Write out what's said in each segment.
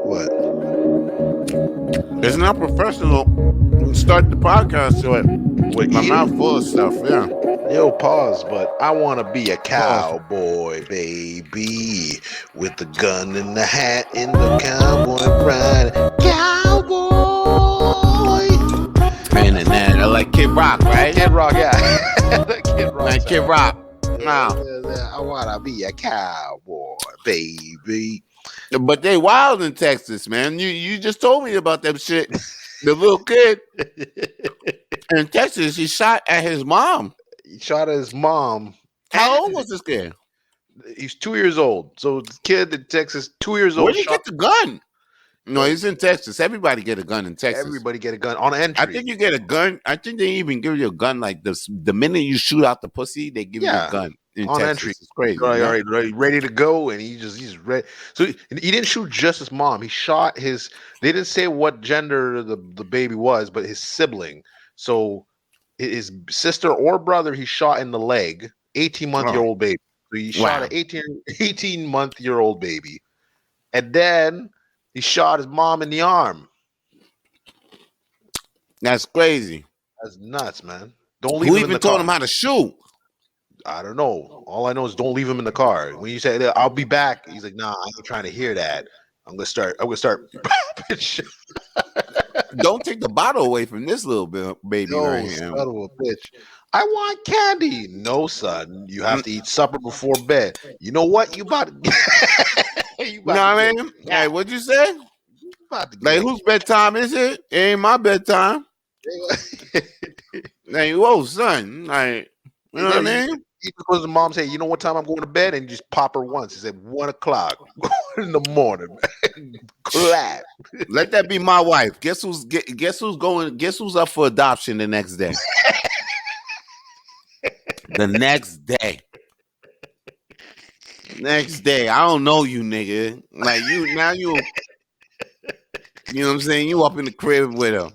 What? It's not professional. Start the podcast to it. With My eating? mouth full of stuff. Yeah. Yo, pause, but I want to be a Pause. cowboy, baby, with the gun and the hat and the cowboy pride. Cowboy! And then I like Kid Rock, right? Kid Rock, yeah. Kid Rock. Like Kid Rock. Wow. I want to be a cowboy, baby. But they wild in Texas, man. You just told me about that shit. The little kid in Texas, he shot at his mom. He shot at his mom. How old was this kid? He's 2 years old. So the kid in Texas, 2 years old. Where did he get the gun? No, he's in Texas. Everybody get a gun in Texas. Everybody get a gun on entry. I think you get a gun. I think they even give you a gun like this. The minute you shoot out the pussy, they give you a gun in on Texas. entry. It's crazy. All right, ready to go, and he's ready. So he didn't shoot just his mom. He shot his. They didn't say what gender the baby was, but his sibling. So his sister or brother, he shot in the leg. 18-month-old baby. So he shot an 18-month-old baby, and then he shot his mom in the arm. That's crazy. That's nuts, man. Don't leave Who him in even the told car. him how to shoot? I don't know. All I know is don't leave him in the car. When you say I'll be back, he's like, nah, I ain't trying to hear that. I'm gonna start. Don't take the bottle away from this little baby right here. Son of a bitch. I want candy. No, son. You have to eat supper before bed. You know what? You about to you know what I mean? Hey, what'd you say? Like, whose bedtime is it? It ain't my bedtime. Like, whoa, son. Like, you know what I mean? Because the mom say, you know what time I'm going to bed? And you just pop her once. He said 1 o'clock in the morning. Clap. Let that be my wife. Guess who's up for adoption the next day? The next day. Next day. I don't know you, nigga. Like you know what I'm saying? You up in the crib with her.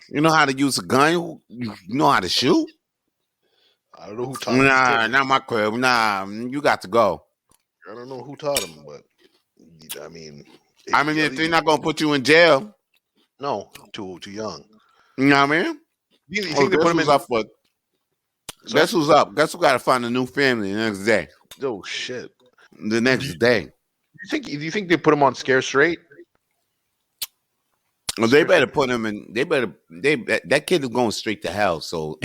You know how to use a gun? You know how to shoot? I don't know who taught him. Nah, not my crib. Nah, you got to go. I don't know who taught him, but I mean, if they're not gonna put you in jail, no, too young. You know what I mean? You think they put him in? Guess who's up? Guess who got to find a new family the next day? Oh shit! The next day. Do you think they put him on Scare Straight? Well, they better put him in. That kid is going straight to hell. So.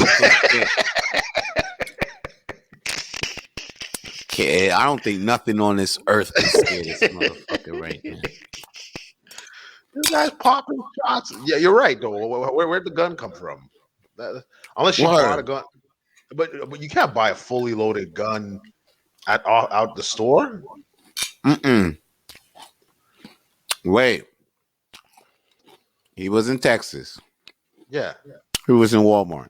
I don't think nothing on this earth can scare this motherfucker right now. This guy's popping shots. Yeah, you're right, though. Where'd the gun come from? Unless you bought a gun. But you can't buy a fully loaded gun out the store? Wait. He was in Texas. Yeah. He was in Walmart.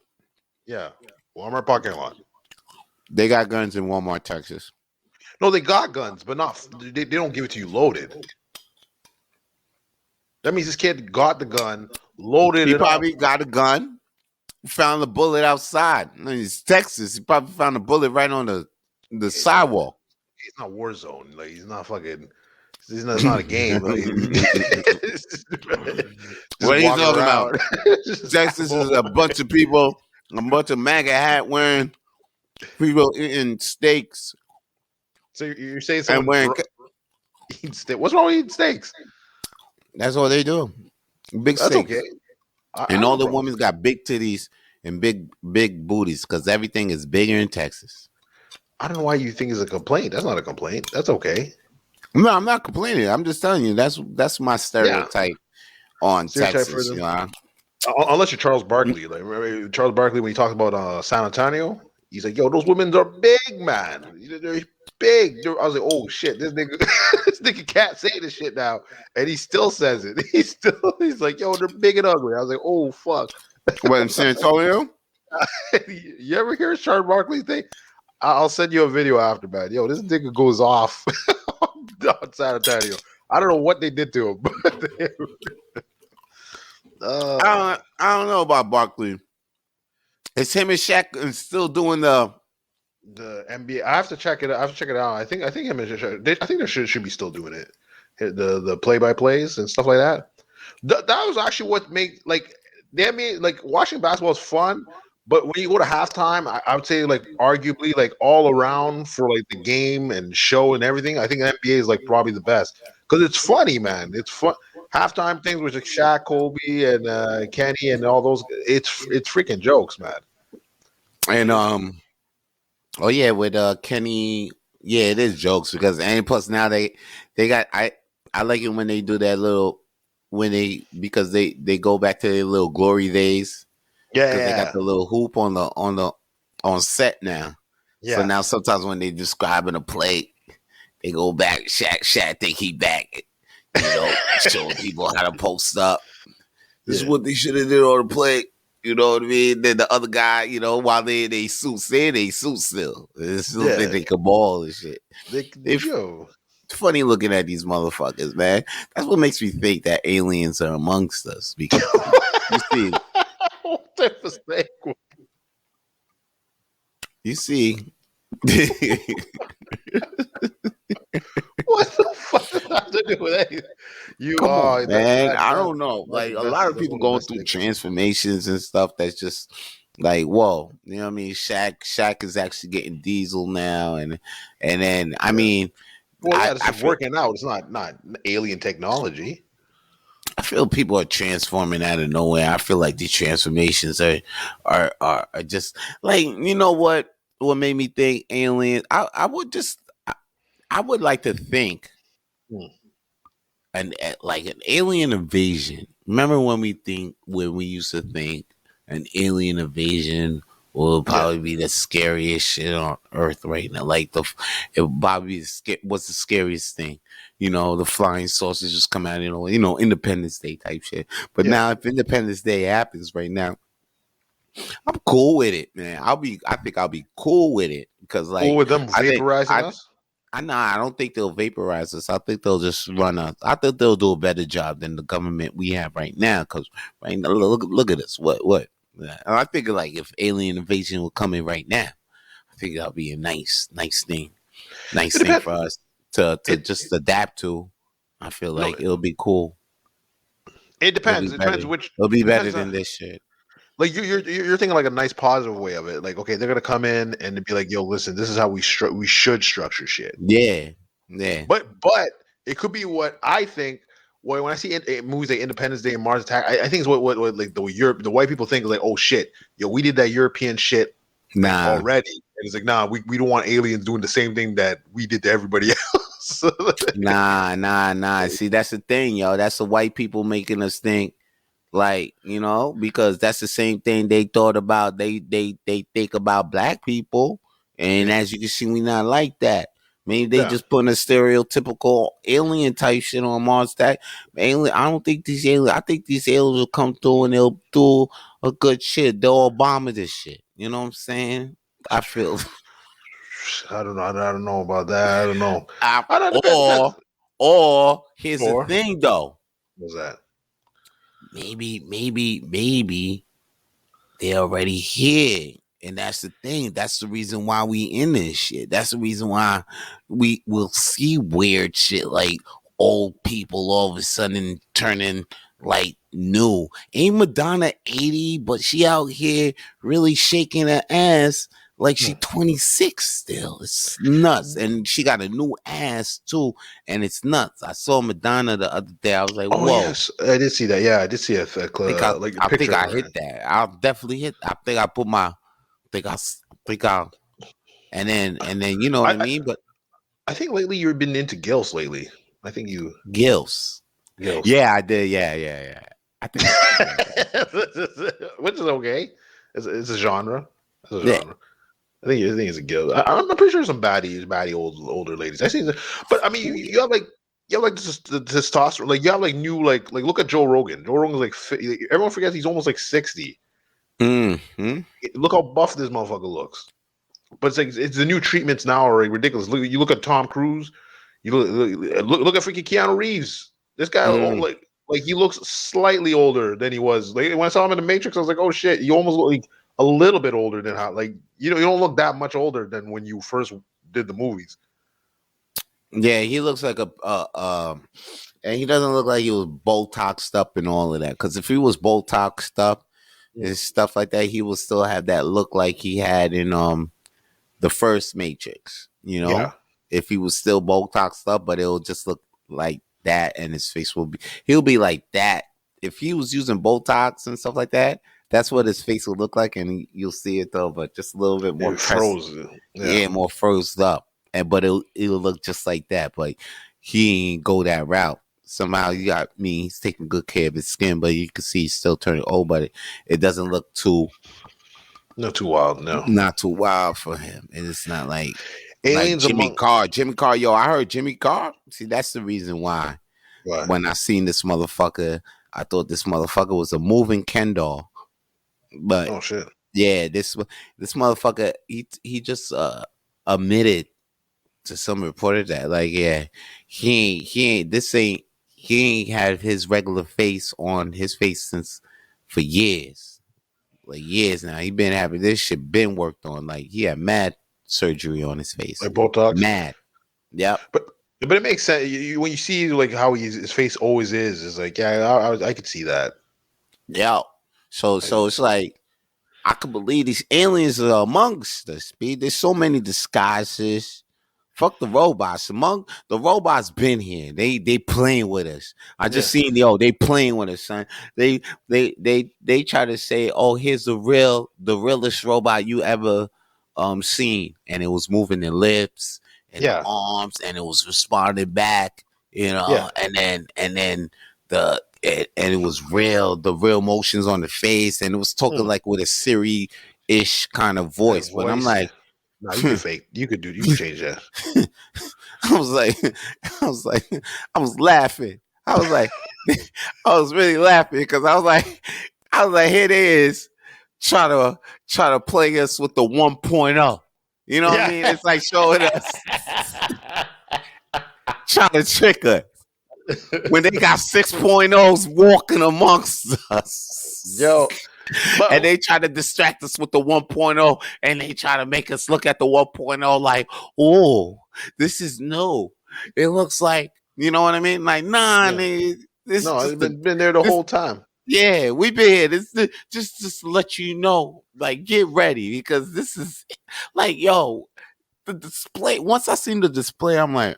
Yeah. Walmart parking lot. They got guns in Walmart, Texas. No, they got guns, but not. They don't give it to you loaded. That means this kid got the gun, loaded it. He probably got a gun, found the bullet outside. It's Texas. He probably found a bullet right on the sidewalk. It's not Warzone. Like he's not fucking. It's not a game. Like, what are you talking about? Texas is a bunch of people, a bunch of MAGA hat wearing people eating steaks. So you're saying someone eating steak? What's wrong with eating steaks? That's what they do. Big steaks. Okay. And all the women got big titties and big booties because everything is bigger in Texas. I don't know why you think it's a complaint. That's not a complaint. That's okay. No, I'm not complaining. I'm just telling you that's my stereotype on Texas. You know? Unless you're Charles Barkley. Like remember Charles Barkley when he talked about San Antonio, he's like, "Yo, those women are big, man. They're big." I was like, "Oh shit, this nigga can't say this shit now," and he still says it. He's like, "Yo, they're big and ugly." I was like, "Oh fuck." What in San Antonio? You ever hear Charles Barkley thing? I'll send you a video after, man. Yo, this nigga goes off on San Antonio. I don't know what they did to him. I don't know about Barkley. Is him and Shaq still doing the NBA? I have to check it out. I think him and Shaq, I think they should be still doing it. the play by plays and stuff like that. That was actually what made like they made like watching basketball is fun. But when you go to halftime, I would say like arguably like all around for like the game and show and everything. I think the NBA is like probably the best because it's funny, man. It's fun. Halftime things with like Shaq, Kobe, and Kenny, and all those. It's freaking jokes, man. And oh yeah, with Kenny, yeah, it is jokes because and plus now they got I like it when they do that little when they because they go back to their little glory days because they got Yeah, the little hoop on set now. So yeah, now sometimes when they describing a play, they go back. Shaq think he back, showing people how to post up. This is yeah, what they should have did on the play. You know what I mean? Then the other guy, while they suits, they suit still. They still think yeah. they can ball and shit. They, It's yo, funny looking at these motherfuckers, man. That's what makes me think that aliens are amongst us because you see, what type of snake? you see. What the fuck does that have to do with anything? You Come are on, man. I that don't know. that's Like the a best. lot of That's people one of the going best through things. transformations and stuff. That's just like whoa. You know what I mean? Shaq is actually getting diesel now, and then I Yeah. mean, Well, yeah, this I is feel working out. It's not alien technology. I feel people are transforming out of nowhere. I feel like these transformations are just like what made me think aliens. I would like to think Hmm. like an alien invasion. Remember when we used to think an alien invasion will Yeah, probably be the scariest shit on earth right now. Like it would probably what's the scariest thing? The flying saucers just come out. Independence Day type shit. But yeah. now if Independence Day happens right now, I'm cool with it, man. I think I'll be cool with it because Or like with them I think vaporizing us? I don't think they'll vaporize us. I think they'll just run us. I think they'll do a better job than the government we have right now. Because right now, look at us. What? Yeah. And I think like if alien invasion will come in right now, I think that'll be a It nice thing depends. for us to It just adapt to. I feel no. like it'll be cool. It It'll be depends. It better. depends which. It'll be It better depends. than this shit. Like you're thinking like a nice positive way of it. Like okay, they're gonna come in and be like, yo, listen, this is how we should structure shit. Yeah, yeah. But it could be what I think. When I see movies like Independence Day and Mars Attack, I think it's what like the white people think is like, oh shit, yo, we did that European shit like Nah, already, and it's like, nah, we don't want aliens doing the same thing that we did to everybody else. nah. See, that's the thing, yo. That's the white people making us think. Like, because that's the same thing they thought about. They think about black people, and Yeah, as you can see, we not like that. Maybe they yeah. just putting a stereotypical alien type shit on Mars. That alien, I don't think these aliens. I think these aliens will come through and they'll do a good shit. They'll Obama this shit. You know what I'm saying? I feel. I don't know. I don't know about that. I don't know. I, I don't depends. or here's the Or thing, though. what's that? Maybe they're already here. And that's the thing. That's the reason why we in this shit. That's the reason why we will see weird shit like old people all of a sudden turning like new. Ain't Madonna 80, but she out here really shaking her ass like she Hmm. 26 still. It's nuts. And she got a new ass too. And it's nuts. I saw Madonna the other day. I was like, Oh whoa. yes, I did see that. Yeah, I did see like a I think picture of I her. hit that. I'll definitely hit. I think I put my. Think I. And then you know what I, I I mean. But I think lately you've been into gills lately. I think you gills. gills, Yeah, I did. Yeah. I think. which is okay. It's a genre. It's a Yeah. genre. I think it's a gill. I'm pretty sure some baddie older ladies. I see, but I mean, you have like this the testosterone. Like you have like new like look at Joe Rogan. Joe Rogan's like everyone forgets he's almost like 60. Hmm. Look how buff this motherfucker looks. But it's like it's the new treatments now are like ridiculous. You look at Tom Cruise. You look at freaking Keanu Reeves. This guy Mm. like he looks slightly older than he was. Like when I saw him in the Matrix, I was like, oh shit, you almost look like a little bit older than how like you don't look that much older than when you first did the movies. Yeah, he looks like and he doesn't look like he was Botoxed up and all of that. Because if he was Botoxed up Mm. and stuff like that, he would still have that look like he had in the first Matrix. You Yeah. know, if he was still Botoxed up, but it'll just look like that, and his face will be he'll be like that. If he was using Botox and stuff like that, that's what his face would look like, and you'll see it though, but just a little bit more It pressed, froze. Yeah. yeah, more froze up, and but it'll look just like that. But he ain't go that route. Somehow you got me. He's taking good care of his skin, but you can see he's still turning old. But it doesn't look too Not too wild. No. not too wild for him, and it's not like Aliens Jimmy among. Carr. Jimmy Carr, yo, I heard Jimmy Carr. See, that's the reason why. What? When I seen this motherfucker, I thought this motherfucker was a moving Ken doll. But Oh shit. yeah, this motherfucker, he just admitted to some reporter that like, yeah, he ain't had his regular face on his face since for years, like years now. He been having this shit been worked on. Like he had mad surgery on his face, Like Botox. mad. Yep. But it makes sense. When you see like how his face always is like yeah, I could see that. Yep. So it's like I could believe these aliens are amongst us. B. There's so many disguises. Fuck the robots. Among the robots been here. They playing with us. I just Yeah. seen they playing with us, son. They try to say, oh, here's the realest robot you ever seen. And it was moving the lips and the Yeah. arms and it was responding back, Yeah. and then and it was real, the real motions on the face, and it was talking Mm. like with a Siri ish kind of That voice. But I'm voice. like, No, you could fake. You could change that. I was like, I was like, I was laughing. I was like, I was really laughing because I was like, here it is, try to play us with the 1.0. You know what I Yeah. mean? It's like showing us, trying to trick us when they got 6.0s walking amongst us. Yo. And But they try to distract us with the 1.0 and they try to make us look at the 1.0 like, oh, this is new. It looks like, you know what I mean? Like, nah, yeah. nigga, this is No, it's just been there the this, whole time. yeah, we been here. Just to let you know, like, get ready because this is like, yo, the display. Once I seen the display, I'm like,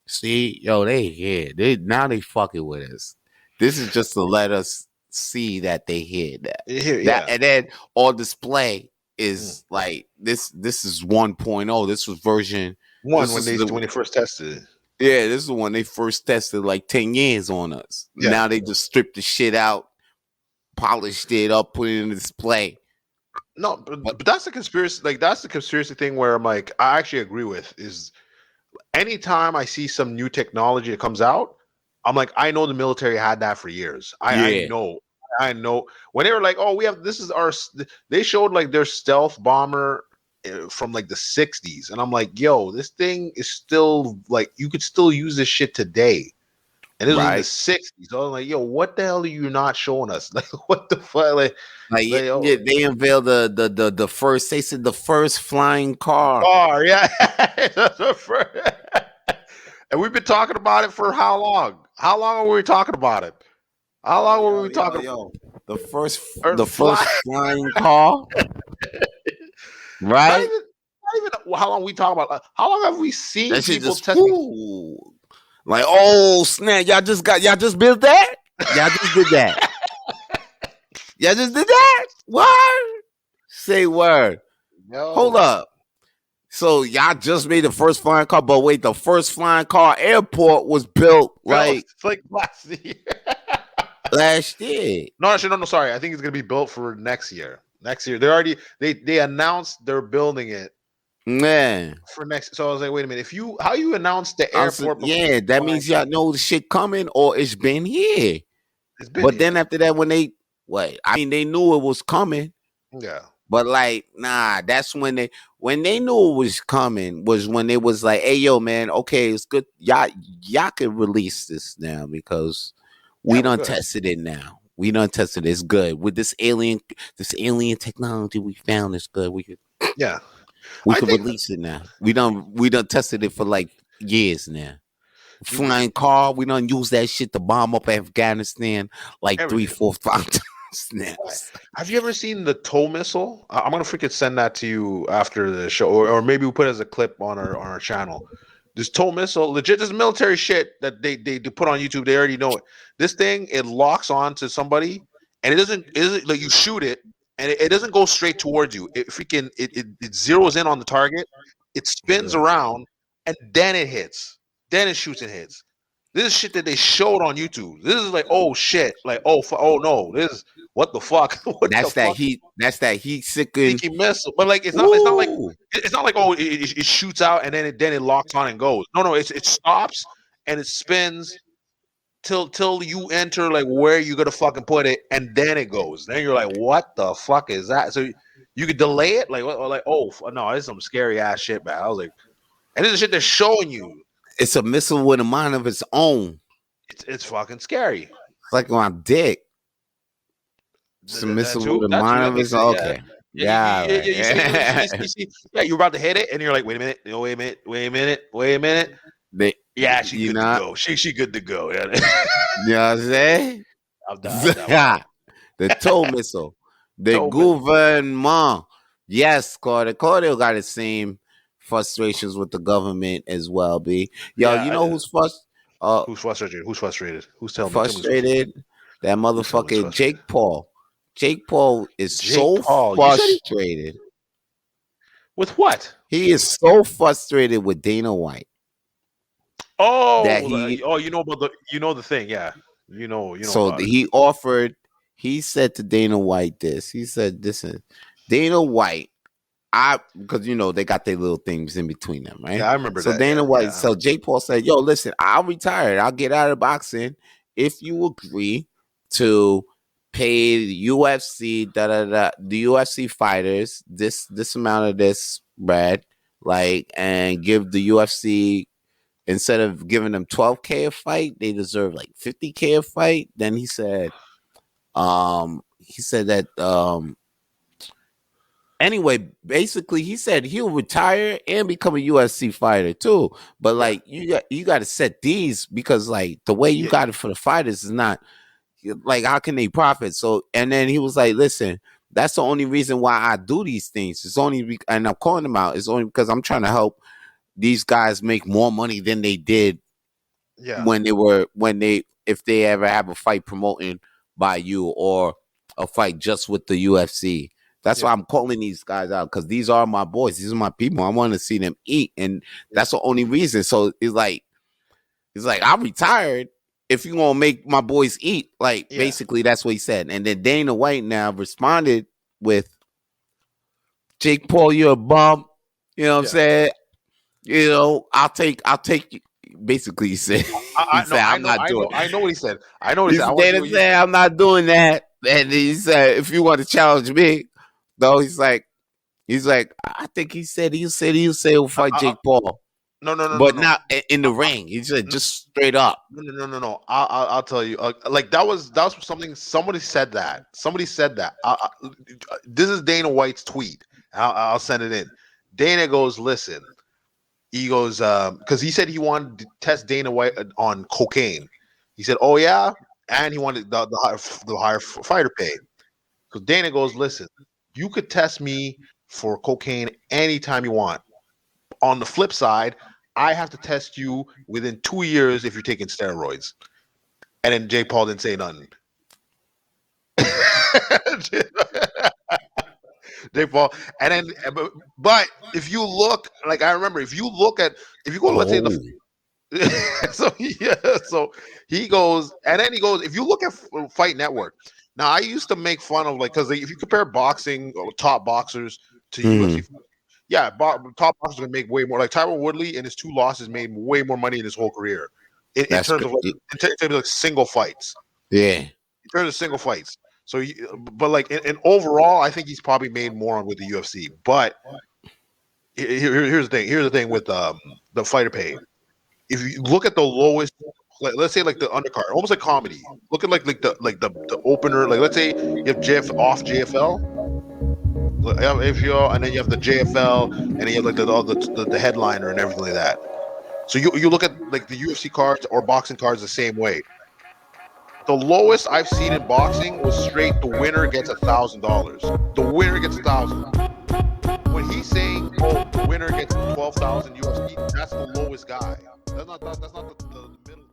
see, yo, they here. They fucking with us. This is just to let us see that they here that. Here, That yeah. and then on display Mm. is like this is 1.0. This was version One this is the when they first tested it. yeah, this is the one they first tested like 10 years on us. Yeah. Now they just stripped the shit out, polished it up, put it in the display. No, But but that's the conspiracy. Like that's the conspiracy thing where I'm like, I actually agree with is anytime I see some new technology that comes out, I'm like, I know the military had that for years. yeah, I know. When they were like, oh, we have this is our. They showed like their stealth bomber from like the '60s, and I'm like, yo, this thing is still like you could still use this shit today. And this was in the right. '60s. So I'm like, yo, what the hell are you not showing us? Like, what the fuck? Like Like yeah, oh, they unveiled the first they said the first flying car. car, yeah. That's the first- and we've been talking about it for how long? How long were we talking about it? How long were we talking Yo. The first or the fly? first flying car, Not right? even, not even how long we talk about. How long have we seen That shit people just testing? whoo. Like, oh snap, y'all just built that? Y'all just did that. Y'all just did that? What? Say word. Hold No, up. So y'all just made the first flying car, but wait, the first flying car airport was built built like it's like last year. last year. No, actually, no. Sorry, I think it's gonna be built for next year. Next year, they announced they're building it Man. for next. So I was like, wait a minute. If you how you announce the I said, airport before yeah, that flying means car? y'all know the shit coming or it's been here. It's been But here. then after that, when they what? I mean, they knew it was coming. Yeah. But like, nah, that's when they knew it was coming was when they was like, hey yo, man, okay, it's good. Y'all can release this now because Yeah, we we're done good. tested it now. We done tested it. It's good. With this alien technology we found is good. Yeah. We I could think release it now. We done tested it for like years now. Dude, Flying car, we done use that shit to bomb up Afghanistan like three, everything. four, 5 times now. Have you ever seen the tow missile? I'm gonna freaking send that to you after the show, or maybe we'll put it as a clip on our channel. This tow missile, legit, this is military shit that they put on YouTube. They already know it. This thing, it locks on to somebody, and it isn't like you shoot it, and it doesn't go straight towards you. It freaking it zeroes in on the target. It spins Yeah. around, and then it hits. Then it shoots and hits. This is shit that they showed on YouTube. This is like, oh shit, like oh no, this is what the fuck, what the That's that fuck, heat. That's that heat sickened. sneaky missile. But like, Ooh. it's not like oh, it shoots out and then it locks on and goes. No, it stops and it spins till you enter like where you gonna fucking put it, and then it goes. Then you're like, what the fuck is that? So you could delay it, like what, like oh no, this is some scary ass shit, man. I was like, and this is shit they're showing you. It's a missile with a mind of its own. It's fucking scary. It's like my dick. It's a missile with a mind of its own. Okay. Yeah. You see, yeah, you're about to hit it, and you're like, wait a minute, wait a minute, wait a minute, wait a minute. Yeah, she good to go. She good to go. Yeah. You know what I'm saying? I'm done. The tow missile. The gouvernement. Yes, Carter. Carter got the same frustrations with the government as well, B. Yo, Yeah, you know who's frustrated? who's frustrated? Who's frustrated? Who's telling frustrated? Me? That motherfucker Jake Paul. Jake Paul is Jake Paul. Frustrated. With what? He is so frustrated with Dana White. Oh, you know about the thing, yeah. You know. So he said to Dana White this. He said, "Listen, Dana White, because they got their little things in between them, right? Yeah, I remember that. So Dana White, so Jake Paul said, "Yo, listen, I'll retire. I'll get out of boxing if you agree to pay the UFC, the UFC fighters this amount of this bread, like, and give the UFC." Instead of giving them $12K a fight, they deserve like $50K a fight. Then he said that anyway, basically he said he'll retire and become a UFC fighter too. But like you got to set these, because like the way you got it for the fighters is not like, how can they profit? So, and then he was like, listen, that's the only reason why I do these things. It's only and I'm calling them out. It's only because I'm trying to help these guys make more money than they did if they ever have a fight promoting by you or a fight just with the UFC. That's why I'm calling these guys out, because these are my boys. These are my people. I want to see them eat, and that's the only reason. So it's like I'm retired if you're gonna make my boys eat. Like basically that's what he said. And then Dana White now responded with, Jake Paul, you're a bum. You know what I'm saying? I'll take. Basically, he said, I know what he said. I know what he said. I'm not doing that. And he said, if you want to challenge me, though, he's like, I think he said he'll he'll fight Jake Paul. No, but not in the ring. He said just straight up. No. I'll tell you. Like that was something. Somebody said that. This is Dana White's tweet. I'll send it in. Dana goes, listen. He goes, because he said he wanted to test Dana White on cocaine. He said, oh yeah, and he wanted the higher fighter pay. So Dana goes, listen, you could test me for cocaine anytime you want. On the flip side, I have to test you within 2 years if you're taking steroids. And then Jake Paul didn't say nothing. Jake Paul, and then, but if you look, like I remember, if you go, let's say so he goes, and then he goes. If you look at Fight Network, now I used to make fun of, like, because if you compare boxing top boxers to UFC, top boxers can make way more. Like Tyron Woodley in his 2 losses made way more money in his whole career in terms of like single fights. Yeah, in terms of single fights. So, but like in overall, I think he's probably made more with the UFC. But here's the thing. Here's the thing with the fighter pay. If you look at the lowest, like, let's say like the undercard, almost like comedy. Look at like the opener. Like let's say you have JFL, and then you have the JFL, and then you have like the headliner and everything like that. So you look at like the UFC cards or boxing cards the same way. The lowest I've seen in boxing was straight. The winner gets $1,000. The winner gets 1,000. When he's saying, "Oh, the winner gets 12,000 UFC," that's the lowest guy. That's not the middle.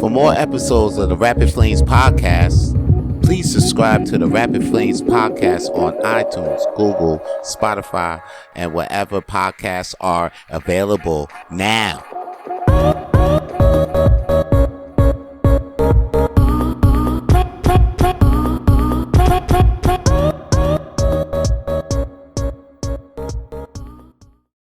For more episodes of the Rapid Flames podcast, please subscribe to the Rapid Flames podcast on iTunes, Google, Spotify, and wherever podcasts are available now.